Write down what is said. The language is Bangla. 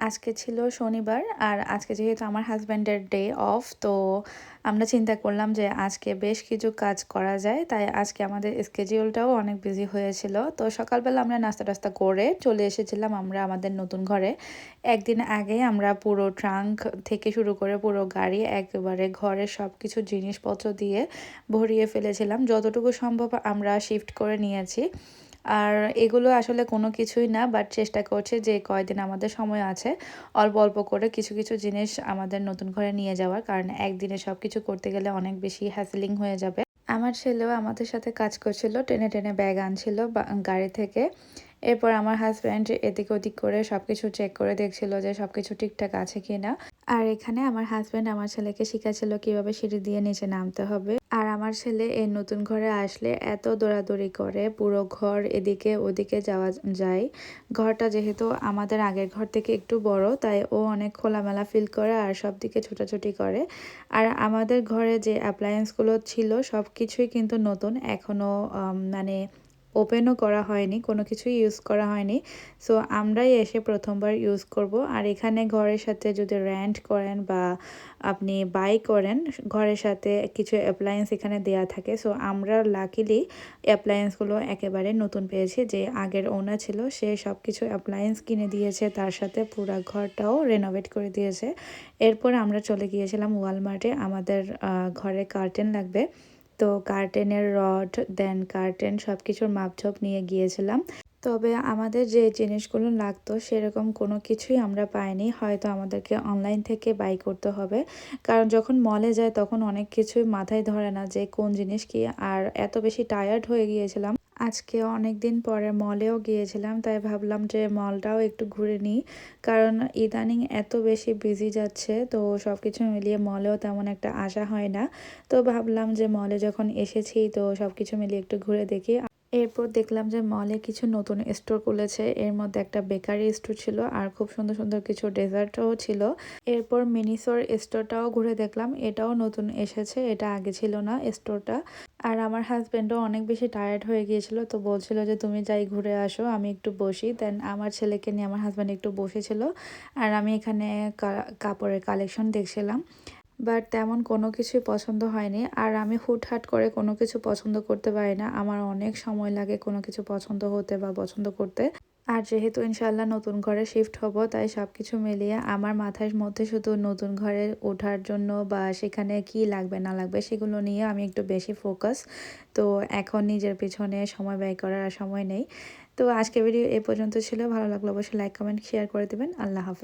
আজকে ছিল শনিবার আর আজকে যেহেতু আমার হাজব্যান্ডের ডে অফ, তো আমরা চিন্তা করলাম যে আজকে বেশ কিছু কাজ করা যায়। তাই আজকে আমাদের স্কেডিউলটাও অনেক বিজি হয়েছিল। তো সকালবেলা আমরা নাস্তা টাস্তা করে চলে এসেছিলাম আমরা আমাদের নতুন ঘরে। একদিন আগে আমরা পুরো ট্রাঙ্ক থেকে শুরু করে পুরো গাড়ি একেবারে ঘরের সব কিছু জিনিসপত্র দিয়ে ভরিয়ে ফেলেছিলাম। যতটুকু সম্ভব আমরা শিফট করে নিয়েছি। আর এগুলো আসলে কোনো কিছুই না, বাট চেষ্টা করছি যে কয়দিন আমাদের সময় আছে অল্প অল্প করে কিছু কিছু জিনিস আমাদের নতুন ঘরে নিয়ে যাওয়ার, কারণ একদিনে সব কিছু করতে গেলে অনেক বেশি হ্যাসেলিং হয়ে যাবে। আমার ছেলেও আমাদের সাথে কাজ করছিল, টেনে টেনে ব্যাগ আনছিল গাড়ি থেকে। এরপর আমার হাজব্যান্ড এদিক ওদিক করে সবকিছু চেক করে দেখছিল যে সবকিছু ঠিকঠাক আছে কিনা। আর এখানে আমার হাজব্যান্ড আমার ছেলেকে শিখাচ্ছিল কিভাবে সিঁড়ি দিয়ে নিচে নামতে হবে। আর আমার ছেলে এই নতুন ঘরে আসলে এত দৌড়াদৌড়ি করে, পুরো ঘর এদিকে ওদিকে যাওয়া যায়। ঘরটা যেহেতু আমাদের আগের ঘর থেকে একটু বড়, তাই ও অনেক খোলামেলা ফিল করে আর সব দিকে ছোটাছুটি করে। আর আমাদের ঘরে যে অ্যাপ্লায়েন্সগুলো ছিল সব কিছুই কিন্তু নতুন, এখনও মানে ওপেনও করা হয়নি, কোনো কিছুই ইউজ করা হয়নি। সো আমরাই এসে প্রথমবার ইউজ করব। আর এখানে ঘরের সাথে যদি রেন্ট করেন বা আপনি বাই করেন, ঘরের সাথে কিছু অ্যাপ্লায়েন্স এখানে দেয়া থাকে। সো আমরা লাকিলি অ্যাপ্লায়েন্সগুলো একেবারে নতুন পেয়েছি। যে আগের ওনার ছিল সে সব কিছু অ্যাপ্লায়েন্স কিনে দিয়েছে, তার সাথে পুরো ঘরটাও রেনোভেট করে দিয়েছে। এরপর আমরা চলে গিয়েছিলাম ওয়ালমার্টে, আমাদের ঘরে কার্টেন লাগবে। তো কার্টেনের রড দেন কার্টেন সব কিছুর মাপঝোপ নিয়ে গিয়েছিলাম। তবে আমাদের যে জিনিসগুলো লাগতো সেরকম কোনো কিছুই আমরা পাইনি, হয়তো আমাদেরকে অনলাইন থেকে বাই করতে হবে। কারণ যখন মলে যায় তখন অনেক কিছুই মাথায় ধরে না যে কোন জিনিস কি, আর এত বেশি টায়ার্ড হয়ে গিয়েছিলাম। আজকে অনেক দিন পরে মলেও গিয়েছিলাম, তাই ভাবলাম যে মলটাও একটু ঘুরে নিই। কারণ ইদানিং এত বেশি বিজি যাচ্ছে, তো সব কিছু মিলিয়ে মলেও তেমন একটা আসা হয় না। তো ভাবলাম যে মলে যখন এসেছি তো সব কিছু মিলিয়ে একটু ঘুরে দেখি। এরপর দেখলাম যে মলে কিছু নতুন স্টোর খুলেছে, এর মধ্যে একটা বেকারি স্টোর ছিল আর খুব সুন্দর সুন্দর কিছু ডেজার্টও ছিল। এরপর মিনিসোর স্টোরটাও ঘুরে দেখলাম, এটাও নতুন এসেছে, এটা আগে ছিল না স্টোরটা। আর আমার হাজব্যান্ডও অনেক বেশি টায়ার্ড হয়ে গিয়েছিল, তো বলছিল যে তুমি যাই ঘুরে আসো, আমি একটু বসি। দেন আমার ছেলেকে নিয়ে আমার হাজব্যান্ড একটু বসেছিল আর আমি এখানে কাপড়ের কালেকশন দেখছিলাম। বাট তেমন কোনো কিছুই পছন্দ হয়নি। আর আমি হুটহাট করে কোনো কিছু পছন্দ করতে পারি না, আমার অনেক সময় লাগে কোনো কিছু পছন্দ হতে বা পছন্দ করতে। আর যেহেতু ইনশাল্লাহ নতুন ঘরে শিফট হব, তাই সব কিছু মিলিয়ে আমার মাথার মধ্যে শুধু নতুন ঘরে ওঠার জন্য বা সেখানে কি লাগবে না লাগবে সেগুলো নিয়ে আমি একটু বেশি ফোকাস। তো এখন নিজের পিছনে সময় ব্যয় করার আর সময় নেই। তো আজকে ভিডিও এ পর্যন্ত ছিল, ভালো লাগলো অবশ্যই লাইক কমেন্ট শেয়ার করে দেবেন। আল্লাহ হাফেজ।